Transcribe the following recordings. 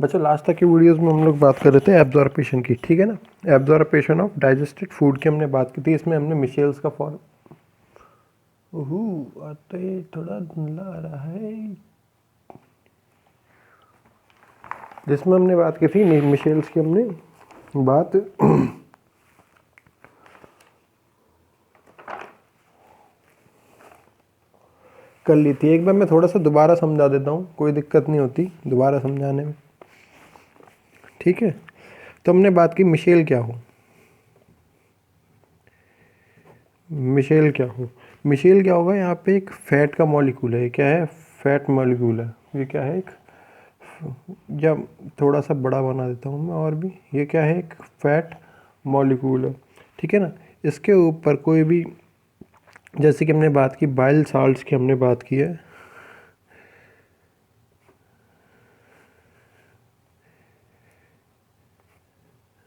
बच्चों लास्ट तक की वीडियोस में हम लोग बात कर रहे थे एब्जॉर्प्शन की, ठीक है ना। एब्जॉर्प्शन ऑफ डाइजेस्टेड फूड की हमने बात की थी। इसमें हमने मिशेल्स का फॉर्म आते थोड़ा धुंधला आ रहा है, जिसमें हमने बात की थी मिशेल्स की हमने बात कर ली थी। एक बार मैं थोड़ा सा दोबारा समझा देता हूँ, कोई दिक्कत नहीं होती दोबारा समझाने में, ठीक है। तो हमने बात की मिशेल क्या हो, मिशेल क्या हो। मिशेल क्या होगा, यहाँ पे एक फैट का मॉलिक्यूल है। ये क्या है, फैट मॉलिक्यूल है। ये क्या है, एक, या थोड़ा सा बड़ा बना देता हूँ मैं और भी, ये क्या है, एक फैट मॉलिक्यूल है, ठीक है ना। इसके ऊपर कोई भी, जैसे कि हमने बात की बाइल साल्ट्स की, हमने बात की है,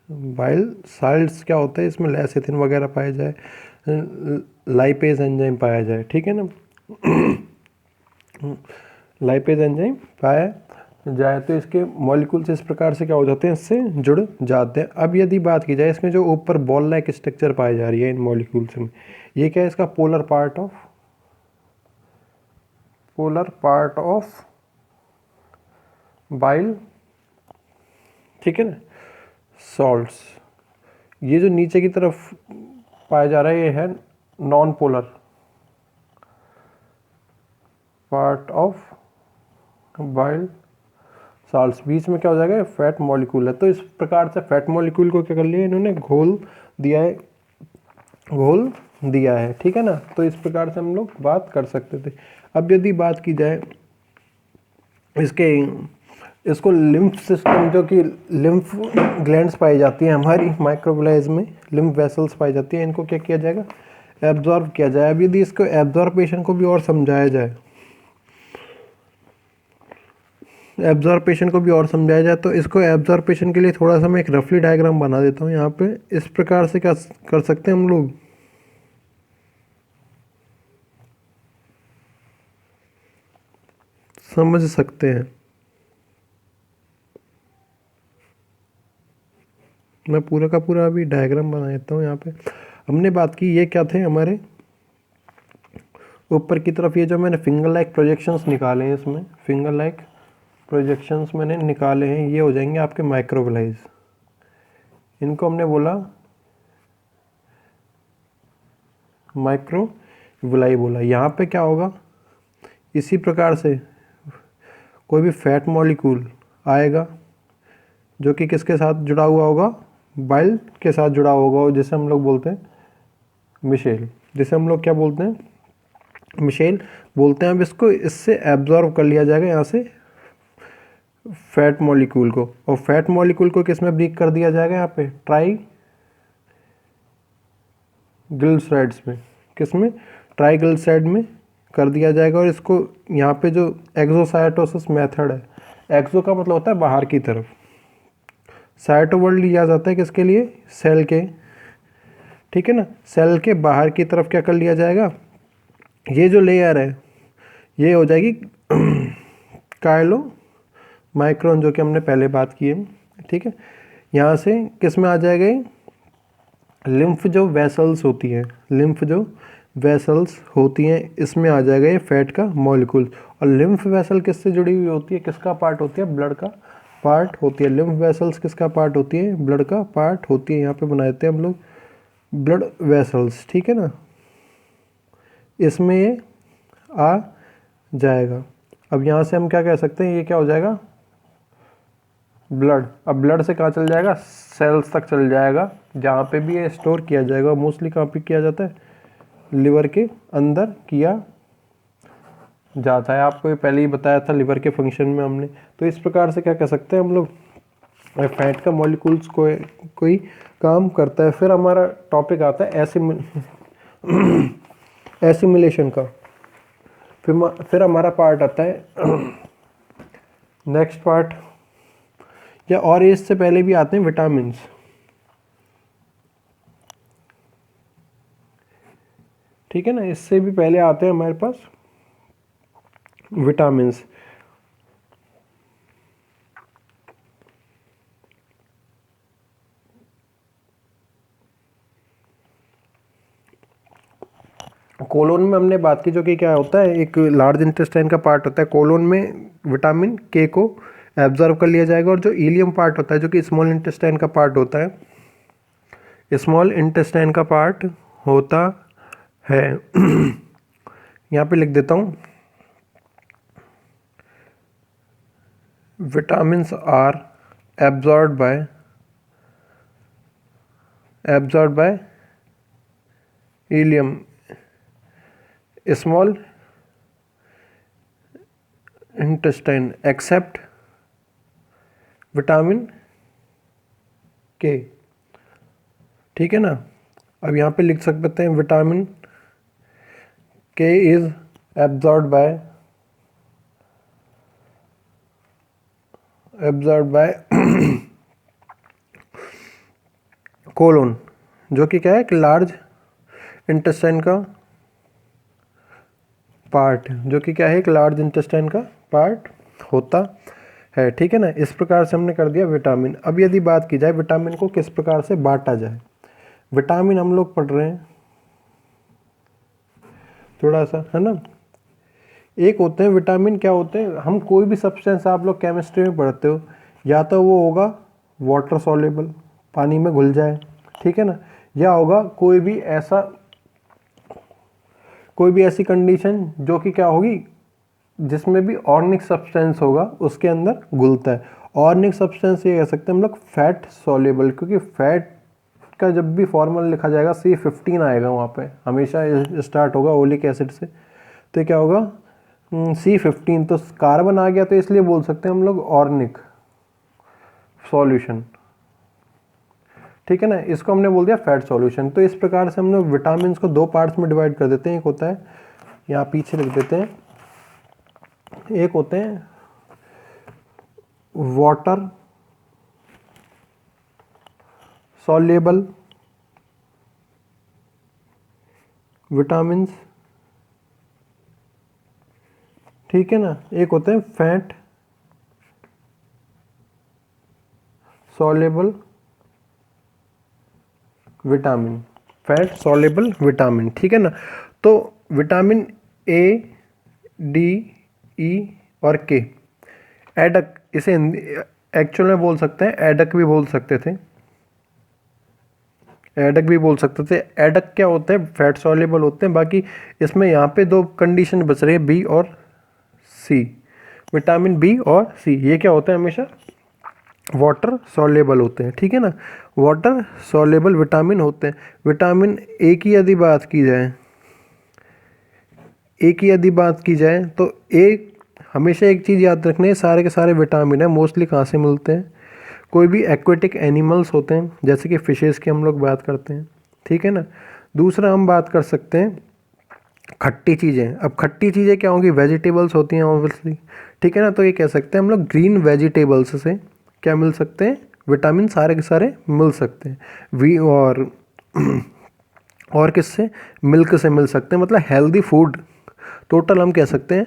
बाइल साल्ट्स क्या होता है, इसमें लेसिथिन वगैरह पाया जाए, लाइपेज एंजाइम पाया जाए, ठीक है ना। लाइपेज एंजाइम पाया जाए तो इसके मॉलिक्यूल्स इस प्रकार से क्या हो जाते हैं, इससे जुड़ जाते हैं। अब यदि बात की जाए, इसमें जो ऊपर बॉल लाइक स्ट्रक्चर पाई जा रही है इन मॉलिक्यूल्स में, ये क्या है, इसका पोलर पार्ट ऑफ बाइल, ठीक है ना, सॉल्ट्स। ये जो नीचे की तरफ पाया जा रहा है, ये है non polar part of bile salts. बीच में क्या हो जाएगा, फैट मॉलिक्यूल है। तो इस प्रकार से फैट मॉलिक्यूल को क्या कर लिया इन्होंने, घोल दिया है, ठीक है ना। तो इस प्रकार से हम लोग बात कर सकते थे। अब यदि बात की जाए इसको लिम्फ सिस्टम, जो कि लिम्फ ग्लैंड्स पाई जाती हैं हमारी माइक्रोबिलाइज में, लिम्फ वेसल्स पाई जाती हैं, इनको क्या किया जाएगा, एब्जॉर्ब किया जाए। अब यदि इसको एब्जॉर्प्शन को भी और समझाया जाए, तो इसको एब्जॉर्प्शन के लिए थोड़ा सा मैं एक रफली डायग्राम बना देता हूँ यहाँ पे। इस प्रकार से क्या कर सकते हैं हम लोग, समझ सकते हैं। मैं पूरा का पूरा अभी डायग्राम बना देता हूँ यहाँ पे। हमने बात की, ये क्या थे हमारे ऊपर की तरफ, ये जो मैंने फिंगर लाइक प्रोजेक्शंस निकाले हैं, इसमें फिंगर लाइक प्रोजेक्शंस मैंने निकाले हैं, ये हो जाएंगे आपके माइक्रोविलाइज। इनको हमने बोला माइक्रोविलाई बोला। यहाँ पे क्या होगा, इसी प्रकार से कोई भी फैट मॉलिक्यूल आएगा जो कि किसके साथ जुड़ा हुआ होगा, बाइल के साथ जुड़ा होगा, जिसे हम लोग बोलते हैं मिशेल, जिसे हम लोग क्या बोलते हैं, मिशेल बोलते हैं। अब इसको इससे एब्जॉर्ब कर लिया जाएगा यहाँ से फैट मॉलिक्यूल को, और फैट मॉलिक्यूल को किस में ब्रेक कर दिया जाएगा, यहाँ पे ट्राई ग्लिसराइड्स में, किस में, ट्राई ग्लिसराइड में कर दिया जाएगा। और इसको यहाँ पे जो एक्सोसाइटोसिस मेथड है, एक्सो का मतलब होता है बाहर की तरफ, साइटो वर्ड लिया जाता है किसके लिए, सेल के, ठीक है ना। सेल के बाहर की तरफ क्या कर लिया जाएगा, ये जो लेयर है ये हो जाएगी काइलो माइक्रोन, जो कि हमने पहले बात की है, ठीक है। यहाँ से किस में आ जाएगा, लिम्फ जो वेसल्स होती हैं, इसमें आ जाएगा ये फैट का मॉलिक्यूल। और लिम्फ वेसल किससे जुड़ी हुई होती है, किसका पार्ट होती है, ब्लड का पार्ट होती है। लिम्फ वेसल्स किसका पार्ट होती है, ब्लड का पार्ट होती है। यहाँ पे बना देते हैं हम लोग ब्लड वेसल्स, ठीक है ना। इसमें ये आ जाएगा। अब यहाँ से हम क्या कह सकते हैं, ये क्या हो जाएगा, ब्लड। अब ब्लड से कहाँ चल जाएगा, सेल्स तक चल जाएगा, जहाँ पे भी ये स्टोर किया जाएगा। मोस्टली कहाँ पे किया जाता है, लिवर के अंदर किया जाता है। आपको ये पहले ही बताया था लिवर के फंक्शन में हमने। तो इस प्रकार से क्या कह सकते हैं हम लोग, फैट का मॉलिक्यूल्स कोई काम करता है। फिर हमारा टॉपिक आता है एसिमिलेशन का। फिर हमारा पार्ट आता है नेक्स्ट पार्ट, या और इससे पहले भी आते हैं विटामिन्स, ठीक है ना। इससे भी पहले आते हैं हमारे पास विटामिन्स। कोलोन में हमने बात की, जो कि क्या होता है, एक लार्ज इंटेस्टाइन का पार्ट होता है। कोलोन में विटामिन के को एब्जॉर्ब कर लिया जाएगा, और जो इलियम पार्ट होता है जो कि स्मॉल इंटेस्टाइन का पार्ट होता है, स्मॉल इंटेस्टाइन का पार्ट होता है यहाँ पे लिख देता हूँ, vitamins are absorb by ileum, small intestine except vitamin K. ठीक है ना। अब यहाँ पे लिख सकते हैं विटामिन के इज एब्जॉर्ब बाय कोलोन, जो कि क्या है, एक लार्ज इंटेस्टाइन का पार्ट, जो कि क्या है, एक लार्ज इंटेस्टाइन का पार्ट होता है। ठीक है ना। इस प्रकार से हमने कर दिया विटामिन। अब यदि बात की जाए विटामिन को किस प्रकार से बांटा जाए, विटामिन हम लोग पढ़ रहे हैं थोड़ा सा, है ना। एक होते हैं विटामिन, क्या होते हैं, हम कोई भी सब्सटेंस आप लोग केमिस्ट्री में पढ़ते हो, या तो वो होगा वाटर सॉल्युबल, पानी में घुल जाए, ठीक है ना, या होगा कोई भी ऐसी कंडीशन जो कि क्या होगी, जिसमें भी ऑर्गेनिक सब्सटेंस होगा उसके अंदर घुलता है। ऑर्गेनिक सब्सटेंस ये कह सकते हैं हम लोग फैट सॉल्युबल, क्योंकि फैट का जब भी फॉर्मूला लिखा जाएगा C15 आएगा, वहाँ पे हमेशा स्टार्ट होगा ओलिक एसिड से, तो क्या होगा C15। तो कार्बन आ गया, तो इसलिए बोल सकते हैं हम लोग ऑर्गेनिक सॉल्यूशन। ठीक है ना। इसको हमने बोल दिया फैट सॉल्यूशन। तो इस प्रकार से हम लोग विटामिन को दो पार्ट्स में डिवाइड कर देते हैं। एक होता है, यहाँ पीछे लिख देते हैं, एक होते हैं वाटर सॉल्युबल विटामिन, ठीक है ना, एक होते हैं fat soluble vitamin, fat soluble vitamin. ठीक है ना। तो विटामिन ए, डी, ई और के, एडक, इसे एक्चुअल में बोल सकते हैं एडक भी बोल सकते थे, एडक भी बोल सकते थे। एडक क्या होते हैं, फैट सॉल्युबल होते हैं। बाकी इसमें यहाँ पे दो कंडीशन बच रही है, बी और सी, विटामिन बी और सी, ये क्या होते हैं, हमेशा वाटर सॉल्युबल होते हैं। ठीक है ना, वाटर सॉल्युबल विटामिन होते हैं। विटामिन ए की यदि बात की जाए, तो एक हमेशा एक चीज़ याद रखनी है, सारे के सारे विटामिन है मोस्टली कहाँ से मिलते हैं, कोई भी एक्वेटिक एनिमल्स होते हैं, जैसे कि फिशेस की हम लोग बात करते हैं। ठीक है ना। दूसरा हम बात कर सकते हैं खट्टी चीज़ें। अब खट्टी चीज़ें क्या होंगी, वेजिटेबल्स होती हैं ऑब्वियसली। ठीक है ना। तो ये कह सकते हैं हम लोग ग्रीन वेजिटेबल्स से क्या मिल सकते हैं, विटामिन सारे के सारे मिल सकते हैं। और किससे, मिल्क से मिल सकते हैं, मतलब हेल्दी फूड टोटल हम कह सकते हैं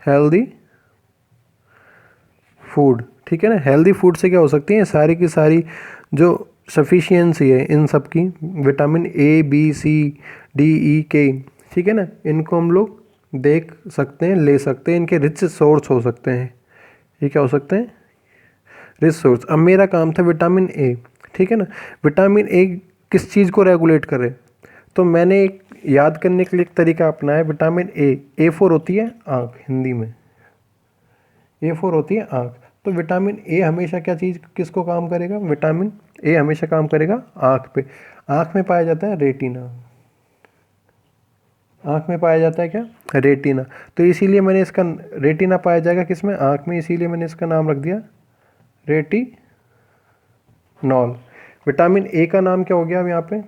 हेल्दी फूड। ठीक है ना। हेल्दी फूड से क्या हो सकती है, सारी की सारी जो सफिशियंसी है इन सब की, vitamin A, B, C, D, E, K, ठीक है ना, इनको हम लोग देख सकते हैं, ले सकते हैं, इनके रिच सोर्स हो सकते हैं। ये क्या हो सकते हैं, रिच सोर्स। अब मेरा काम था विटामिन ए, ठीक है ना। विटामिन ए किस चीज़ को रेगुलेट करे, तो मैंने एक याद करने के लिए एक तरीका अपनाया। विटामिन ए फोर होती है आँख, हिंदी में A4 होती है आँख। तो विटामिन ए हमेशा क्या चीज़ किसको काम करेगा, विटामिन ए हमेशा काम करेगा आँख पे। आँख में पाया जाता है रेटिना, आँख में पाया जाता है क्या, रेटिना। तो इसीलिए मैंने इसका, रेटिना पाया जाएगा किसमें, आँख में, इसीलिए मैंने इसका नाम रख दिया रेटिनॉल। विटामिन ए का नाम क्या हो गया अब यहाँ पे,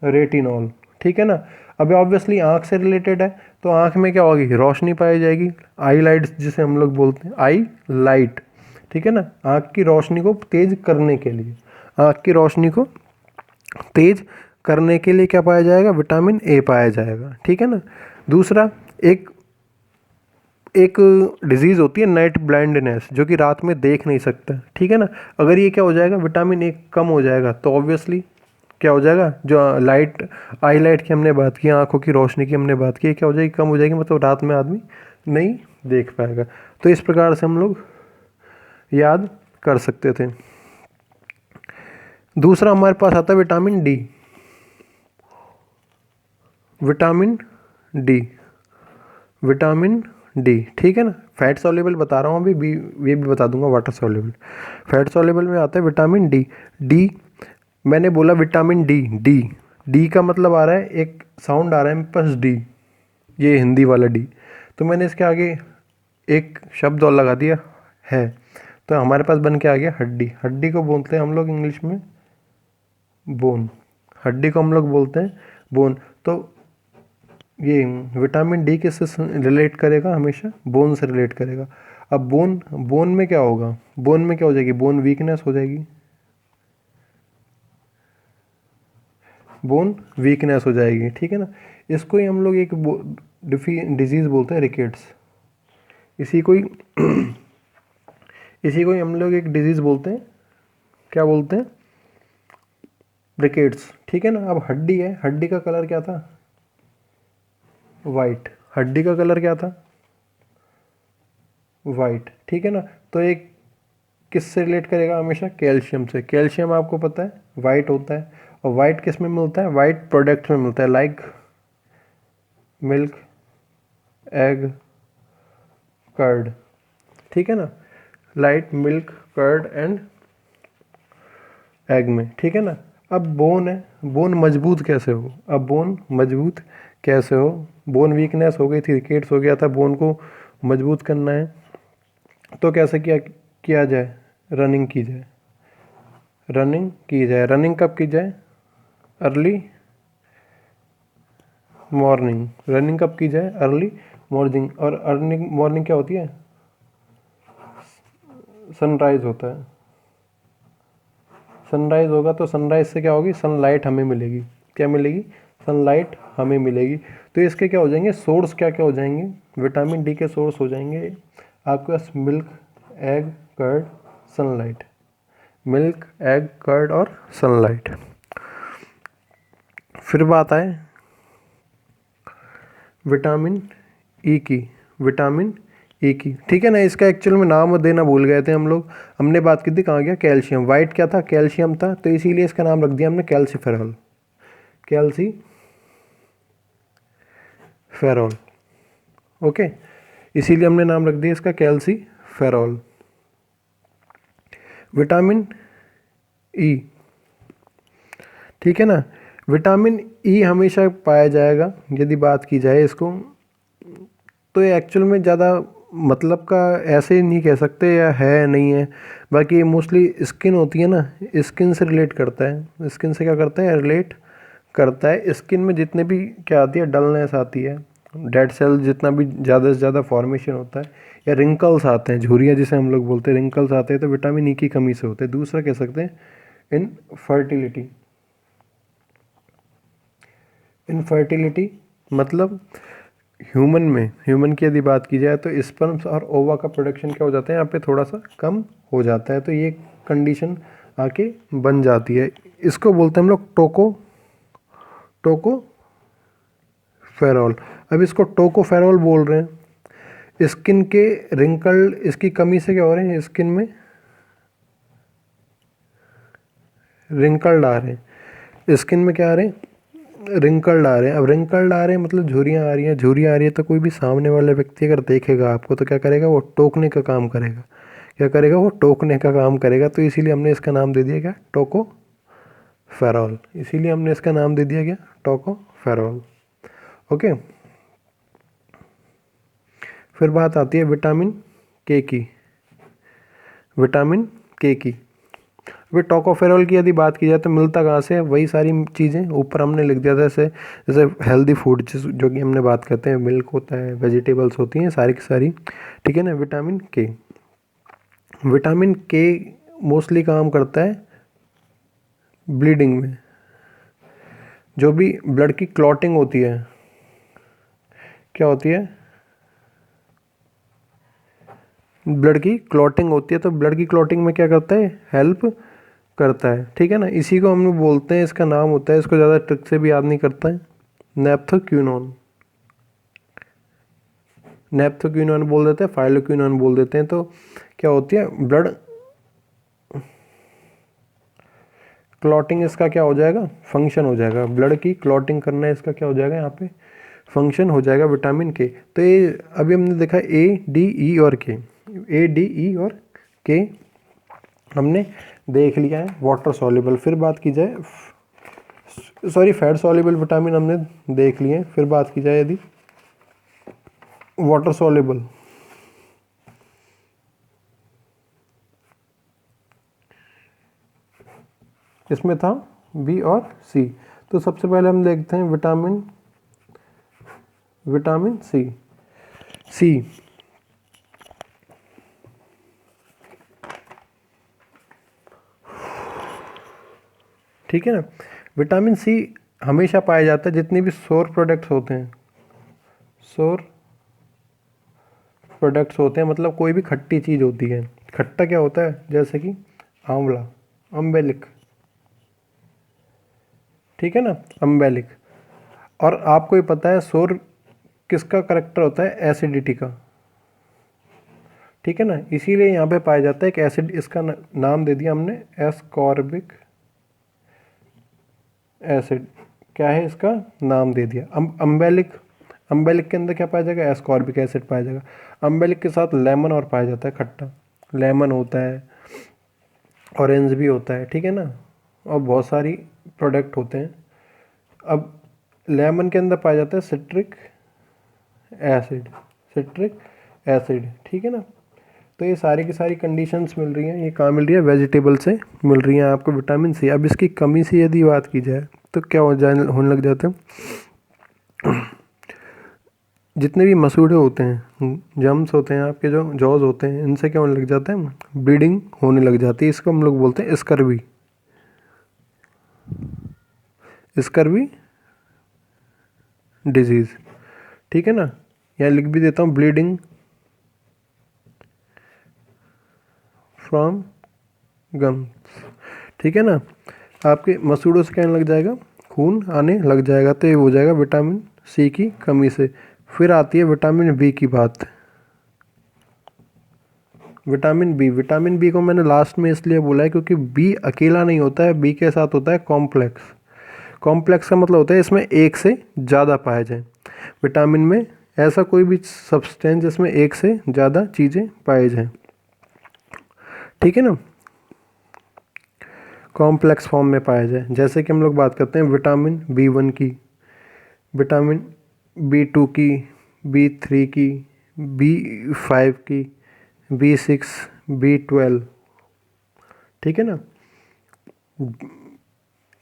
रेटिनॉल। ठीक है ना। अब ऑब्वियसली आँख से रिलेटेड है, तो आँख में क्या होगी, रोशनी पाई जाएगी, आई लाइट जिसे हम लोग बोलते हैं, आई लाइट। ठीक है ना। आँख की रोशनी को तेज करने के लिए, आँख की रोशनी को तेज करने के लिए क्या पाया जाएगा, विटामिन ए पाया जाएगा। ठीक है ना। दूसरा, एक डिजीज़ होती है नाइट ब्लाइंडनेस, जो कि रात में देख नहीं सकता, ठीक है ना। अगर ये क्या हो जाएगा, विटामिन ए कम हो जाएगा, तो ऑब्वियसली क्या हो जाएगा, जो लाइट, आई लाइट की हमने बात की, आंखों की रोशनी की हमने बात की, क्या हो जाएगी, कम हो जाएगी, मतलब रात में आदमी नहीं देख पाएगा। तो इस प्रकार से हम लोग याद कर सकते थे। दूसरा हमारे पास आता है vitamin D. Vitamin D, vitamin D, ठीक है ना। फैट सॉल्युबल बता रहा हूँ अभी भी, ये भी बता दूंगा वाटर सॉल्युबल। फैट सॉल्युबल में आता है विटामिन डी। डी मैंने बोला विटामिन डी, डी डी का मतलब आ रहा है, एक साउंड आ रहा है मेरे पास डी, ये हिंदी वाला डी, तो मैंने इसके आगे एक शब्द और लगा दिया है, तो हमारे पास बन के आ गया हड्डी। हड्डी को बोलते हैं हम लोग इंग्लिश में बोन। हड्डी को हम लोग बोलते हैं बोन। तो ये विटामिन डी किससे रिलेट करेगा, हमेशा बोन से रिलेट करेगा। अब बोन, बोन में क्या होगा, बोन में क्या हो जाएगी, बोन वीकनेस हो जाएगी, बोन वीकनेस हो जाएगी, ठीक है ना। इसको ही हम लोग एक डिजीज़ बोलते हैं, रिकेट्स। इसी को ही इसी को ही हम लोग एक डिजीज़ बोलते हैं, क्या बोलते हैं, रिकेट्स, ठीक है ना। अब हड्डी है, हड्डी का कलर क्या था, वाइट। हड्डी का कलर क्या था, वाइट, ठीक है ना। तो एक किससे रिलेट करेगा, हमेशा कैल्शियम से। कैल्शियम आपको पता है वाइट होता है, और वाइट किस में मिलता है, वाइट प्रोडक्ट में मिलता है, लाइक मिल्क, एग, कर्ड, ठीक है ना। Light milk, curd and egg में, ठीक है ना। अब बोन है, बोन मजबूत कैसे हो, अब बोन मजबूत कैसे हो, बोन वीकनेस हो गई थी, रिकेट्स हो गया था, बोन को मजबूत करना है, तो कैसे किया जाए, रनिंग की जाए। रनिंग की जाए, रनिंग कब की जाए, अर्ली मॉर्निंग। रनिंग कब की जाए, अर्ली मॉर्निंग। और अर्ली मॉर्निंग क्या होती है, सनराइज होता है। सनराइज होगा तो सनराइज से क्या होगी, सनलाइट हमें मिलेगी, क्या मिलेगी, सनलाइट हमें मिलेगी। तो इसके क्या हो जाएंगे सोर्स, क्या क्या हो जाएंगे, विटामिन डी के सोर्स हो जाएंगे आपके पास milk, egg, curd, sunlight. Milk, egg, curd और सनलाइट। फिर बात आए विटामिन ई की, विटामिन ई की, ठीक है ना। इसका एक्चुअल में नाम देना भूल गए थे हम लोग, हमने बात की थी कहाँ गया, कैल्शियम। वाइट क्या था, कैल्शियम था, तो इसीलिए इसका नाम रख दिया हमने कैल्सीफेरॉल, कैल्सीफेरॉल, ओके। इसीलिए हमने नाम रख दिया इसका कैल्सीफेरॉल। विटामिन ई, ठीक है ना। विटामिन ई हमेशा पाया जाएगा, यदि बात की जाए इसको, तो ये एक्चुअल में ज़्यादा मतलब का ऐसे ही नहीं कह सकते या है नहीं है। बाकी मोस्टली स्किन होती है ना, स्किन से रिलेट करता है, स्किन से क्या करता है, रिलेट करता है। स्किन में जितने भी क्या आती है, डलनेस आती है, डेड सेल जितना भी ज़्यादा से ज़्यादा फॉर्मेशन होता है, या रिंकल्स आते हैं, झुर्रियाँ जिसे हम लोग बोलते हैं, रिंकल्स आते हैं, तो विटामिन ई की कमी से होते हैं। दूसरा कह सकते हैं इनफर्टिलिटी। इनफर्टिलिटी मतलब ह्यूमन में, ह्यूमन की यदि बात की जाए तो स्पर्म्स और ओवा का प्रोडक्शन क्या हो जाता है यहाँ पे, थोड़ा सा कम हो जाता है, तो ये कंडीशन आके बन जाती है। इसको बोलते हैं हम लोग टोकोफेरॉल। अब इसको टोकोफेरॉल बोल रहे हैं, स्किन के रिंकल इसकी कमी से क्या हो रहे हैं, स्किन में रिंकल्ड आ रहे हैं, स्किन में क्या आ रहे हैं, रिंकल्ड आ रहे हैं। अब रिंकल्ड आ रहे हैं मतलब झुर्रियाँ आ रही हैं, झुर्रियाँ आ रही है तो कोई भी सामने वाला व्यक्ति अगर देखेगा आपको तो क्या करेगा, वो टोकने का काम करेगा, क्या करेगा, वो टोकने का काम करेगा। तो इसीलिए हमने इसका नाम दे दिया क्या, टोकोफेरॉल। इसीलिए हमने इसका नाम दे दिया क्या, टोकोफेरॉल, ओके। फिर बात आती है विटामिन के की, विटामिन के की। अभी टोकोफेरॉल की यदि बात की जाए तो मिलता कहाँ से है, वही सारी चीज़ें ऊपर हमने लिख दिया था, जैसे जैसे हेल्दी फूड जो कि हमने बात करते हैं, मिल्क होता है, वेजिटेबल्स होती हैं, सारी की सारी, ठीक है ना। विटामिन के, विटामिन के मोस्टली काम करता है ब्लीडिंग में, जो भी ब्लड की क्लॉटिंग होती है, क्या होती है, ब्लड की क्लॉटिंग होती है, तो ब्लड की क्लॉटिंग में क्या करता है, हेल्प करता है, ठीक है ना। इसी को हम लोग बोलते हैं, इसका नाम होता है, इसको ज़्यादा ट्रिक से भी याद नहीं करता है, नेप्थोक्विनोन। नेप्थोक्विनोन बोल देते हैं, फाइलोक्विनोन बोल देते हैं। तो क्या होती है, ब्लड क्लॉटिंग इसका क्या हो जाएगा, फंक्शन हो जाएगा। ब्लड की क्लॉटिंग करना है, इसका क्या हो जाएगा यहाँ पे, फंक्शन हो जाएगा विटामिन के। तो ये अभी हमने देखा ए डी ई और के, ए डी ई और के हमने देख लिया है, वाटर सॉल्युबल। फिर बात की जाए, सॉरी फैट सॉल्युबल विटामिन हमने देख लिए। फिर बात की जाए यदि वाटर सॉल्युबल, इसमें था बी और सी। तो सबसे पहले हम देखते हैं विटामिन सी। सी ठीक है ना। विटामिन सी हमेशा पाया जाता है जितनी भी सोर प्रोडक्ट्स होते हैं, सोर प्रोडक्ट्स होते हैं, मतलब कोई भी खट्टी चीज़ होती है। खट्टा क्या होता है, जैसे कि आंवला, अम्बेलिक, ठीक है ना, अम्बेलिक। और आपको ये पता है सोर किसका करेक्टर होता है, एसिडिटी का, ठीक है ना। इसीलिए यहाँ पे पाया जाता है एक एसिड, इसका नाम दे दिया हमने एस्कॉर्बिक एसिड। क्या है, इसका नाम दे दिया अम्बेलिक। अम्बेलिक के अंदर क्या पाया जाएगा, एस्कॉर्बिक एसिड पाया जाएगा। अम्बेलिक के साथ लेमन और पाया जाता है, खट्टा लेमन होता है, ऑरेंज भी होता है, ठीक है ना, और बहुत सारी प्रोडक्ट होते हैं। अब लेमन के अंदर पाया जाता है सिट्रिक एसिड, सिट्रिक एसिड, ठीक है ना। तो ये सारी की सारी कंडीशंस मिल रही हैं, ये कहाँ मिल रही है, वेजिटेबल से मिल रही हैं आपको विटामिन सी। अब इसकी कमी से यदि बात की जाए तो क्या होने लग जाता है, जितने भी मसूड़े होते हैं, जम्स होते हैं, आपके जो जॉज होते हैं, इनसे क्या होने लग जाता है, ब्लीडिंग होने लग जाती है। इसको हम लोग बोलते हैं स्कर्वी, स्कर्वी डिजीज़, ठीक है ना। यहाँ लिख भी देता हूँ, ब्लीडिंग फ्रॉम गम्स, ठीक है ना। आपके मसूड़ों से क्या लग जाएगा, खून आने लग जाएगा, तो ये हो जाएगा विटामिन सी की कमी से। फिर आती है विटामिन बी की बात। विटामिन बी को मैंने लास्ट में इसलिए बोला है क्योंकि बी अकेला नहीं होता है, बी के साथ होता है कॉम्प्लेक्स। कॉम्प्लेक्स का मतलब होता है इसमें एक से ज़्यादा पाया जाए। विटामिन में ऐसा कोई भी सब्सटेंस जिसमें एक से ज़्यादा चीज़ें पाई जाएं, ठीक है ना, कॉम्प्लेक्स फॉर्म में पाया जाए। जैसे कि हम लोग बात करते हैं विटामिन बी1 की, विटामिन बी2 की, बी3 की, बी5 की, बी6, बी12, ठीक है ना।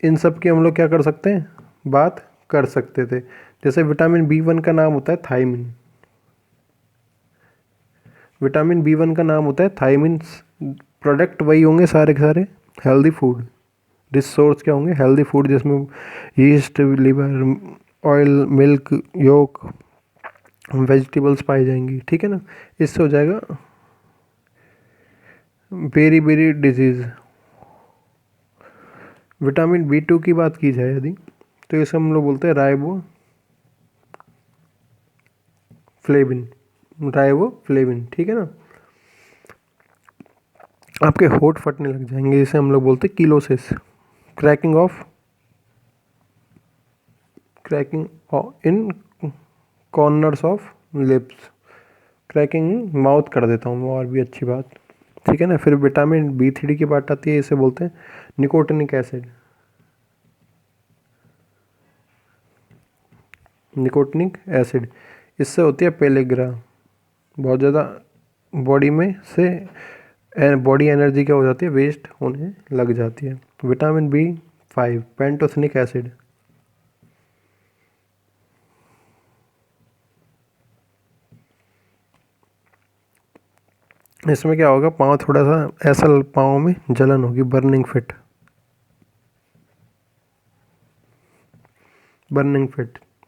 इन सब की हम लोग क्या कर सकते हैं, बात कर सकते थे। जैसे विटामिन बी1 का नाम होता है थायमिन, विटामिन बी1 का नाम होता है थायमिन। प्रोडक्ट वही होंगे सारे के सारे, हेल्दी फूड। रिसोर्स क्या होंगे, हेल्दी फूड, जिसमें यीस्ट, लिवर, ऑयल, मिल्क, योक, वेजिटेबल्स पाई जाएंगी, ठीक है ना। इससे हो जाएगा बेरी बेरी डिजीज़। विटामिन बी2 की बात की जाए यदि, तो इसे हम लोग बोलते हैं राइबो फ्लेविन, राइबो फ्लेविन, ठीक है ना। आपके होठ फटने लग जाएंगे, इसे हम लोग बोलते हैं cheilosis, cracking in corners of lips, cracking mouth कर देता हूँ मैं, और भी अच्छी बात, ठीक है ना। फिर विटामिन बी3 की बात आती है, इसे बोलते हैं निकोटिनिक एसिड, निकोटिनिक एसिड। इससे होती है पेलेग्रा, बहुत ज़्यादा बॉडी में से बॉडी एनर्जी क्या हो जाती है, वेस्ट होने लग जाती है। विटामिन बी5 पेंटोथेनिक एसिड, इसमें क्या होगा, पाँव थोड़ा सा ऐसा, पाँव में जलन होगी, बर्निंग फिट,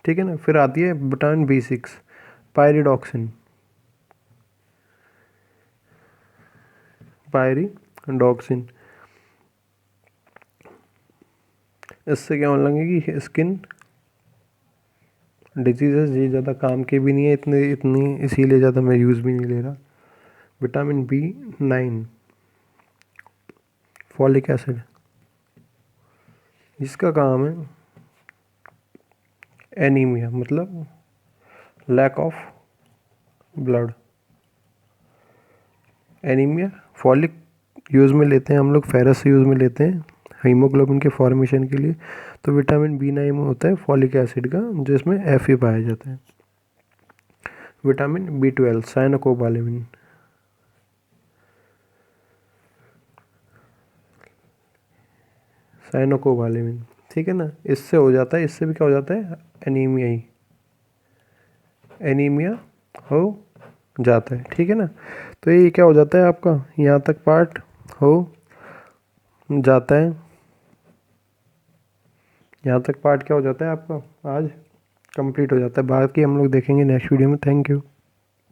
ठीक है ना। फिर आती है विटामिन बी6 पायरिडॉक्सिन, पायरिडॉक्सिन। इससे क्या होने लगेगी, स्किन डिजीजेस। ये ज़्यादा काम के भी नहीं है इतनी, इसीलिए ज़्यादा मैं यूज़ भी नहीं ले रहा। विटामिन B9 फॉलिक एसिड, इसका काम है एनीमिया, मतलब lack of blood. Anaemia, folic use में लेते हैं हम लोग, फेरस यूज़ में लेते हैं हीमोग्लोबिन के फॉर्मेशन के लिए। तो विटामिन B9 में होता है फॉलिक एसिड का, जिसमें Fe पाया जाता है। विटामिन B12 साइनोकोबालेमिन, साइनोकोबालेमिन, ठीक है ना। इससे हो जाता है, इससे भी क्या हो जाता है, एनीमिया ही, एनीमिया हो जाता है, ठीक है ना। तो ये क्या हो जाता है आपका, यहाँ तक पार्ट हो जाता है, यहाँ तक पार्ट क्या हो जाता है आपका आज कंप्लीट हो जाता है। बाकी हम लोग देखेंगे नेक्स्ट वीडियो में। Thank you.